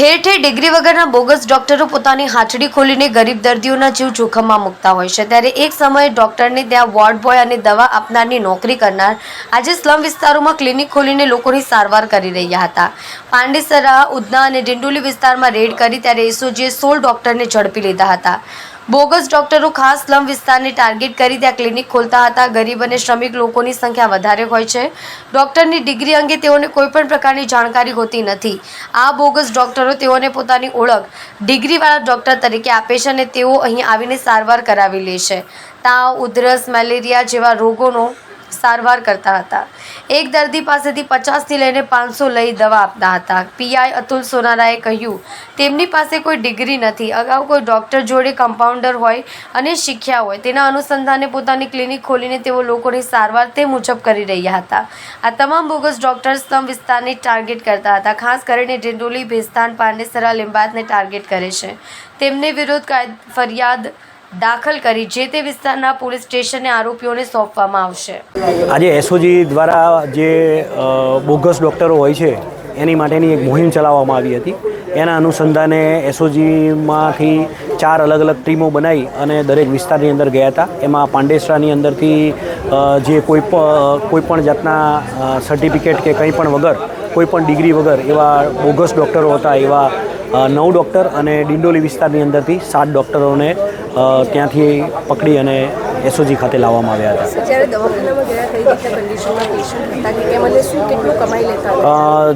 ઠેર ઠેર ડિગ્રી વગરના બોગસ ડોક્ટરો પોતાની હાથડી ખોલીને ગરીબ દર્દીઓના જીવ જોખમમાં મૂકતા હોય છે, ત્યારે એક સમયે ડોક્ટરને ત્યાં વોર્ડ બોય અને દવા આપનારની નોકરી કરનાર આજે સ્લમ વિસ્તારોમાં ક્લિનિક ખોલીને લોકોની સારવાર કરી રહ્યા હતા। પાંડેસરા, ઉધના અને ડિંડોલી વિસ્તારમાં રેડ કરી ત્યારે એસઓજીએ 16 ડોક્ટરને ઝડપી લીધા હતા। બોગસ ડોક્ટરો ખાસ સ્લમ વિસ્તારને ટાર્ગેટ કરી ત્યાં ક્લિનિક ખોલતા હતા। ગરીબ અને શ્રમિક લોકોની સંખ્યા વધારે હોય છે। ડોક્ટરની ડિગ્રી અંગે તેઓને કોઈપણ પ્રકારની જાણકારી હોતી નથી। આ બોગસ ડોક્ટરો તેઓને પોતાની ઓળખ ડિગ્રીવાળા ડોક્ટર તરીકે આપે છે અને તેઓ અહીં આવીને સારવાર કરાવી લે છે। તાવ, ઉધરસ, મેલેરિયા જેવા રોગોનો સારવાર કરતા હતા। એક દર્દી પાસેથી 50થી લઈને 500 લઈ દવા આપતા હતા। પીઆઈ અતુલ સોનારાએ કહ્યું, તેમની પાસે કોઈ ડિગ્રી નથી, અગાઉ કોઈ ડોક્ટર જોડે કમ્પાઉન્ડર હોય અને શીખ્યા હોય, તેના અનુસંધાને પોતાની ક્લિનિક ખોલીને તેઓ લોકોની સારવાર તે મુજબ કરી રહ્યા હતા। આ તમામ બોગસ ડોક્ટર્સ સ્લમ વિસ્તારને ટાર્ગેટ કરતા હતા। ખાસ કરીને ડિંડોલી, ભેસ્તાન, પાંડેસરા, લીંબાયતને ટાર્ગેટ કરે છે। તેમને વિરુદ્ધ ફરિયાદ દાખલ કરી જે તે વિસ્તારના પોલીસ સ્ટેશને આરોપીઓને સોંપવામાં આવશે। આજે એસઓજી દ્વારા જે બોગસ ડૉક્ટરો હોય છે એની માટેની એક મુહિમ ચલાવવામાં આવી હતી। એના અનુસંધાને એસઓજીમાંથી 4 અલગ અલગ ટીમો બનાવી અને દરેક વિસ્તારની અંદર ગયા હતા। એમાં પાંડેસરાની અંદરથી જે કોઈ પણ જાતના સર્ટિફિકેટ કે કંઈ પણ વગર, કોઈ પણ ડિગ્રી વગર એવા બોગસ ડૉક્ટરો હતા, એવા 9 ડૉક્ટર અને ડિંડોલી વિસ્તારની અંદરથી 7 ડૉક્ટરોને ત્યાંથી પકડી અને એસઓજી ખાતે લાવવામાં આવ્યા હતા। જ્યારે દવાખાનામાં ગયા કઈ રીતના કન્ડિશનમાં પેશન્ટ હતા કે કેમ અને શું કેટલું કમાઈ લેતા?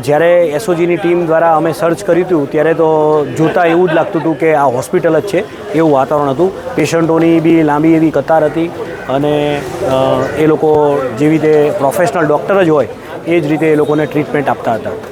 જ્યારે એસઓજીની ટીમ દ્વારા અમે સર્ચ કર્યું હતું ત્યારે તો જોતાં એવું જ લાગતું હતું કે આ હોસ્પિટલ જ છે એવું વાતાવરણ હતું। પેશન્ટોની બી લાંબી એવી કતાર હતી અને એ લોકો જેવી રીતે પ્રોફેશનલ ડૉક્ટર જ હોય એ જ રીતે એ લોકોને ટ્રીટમેન્ટ આપતા હતા।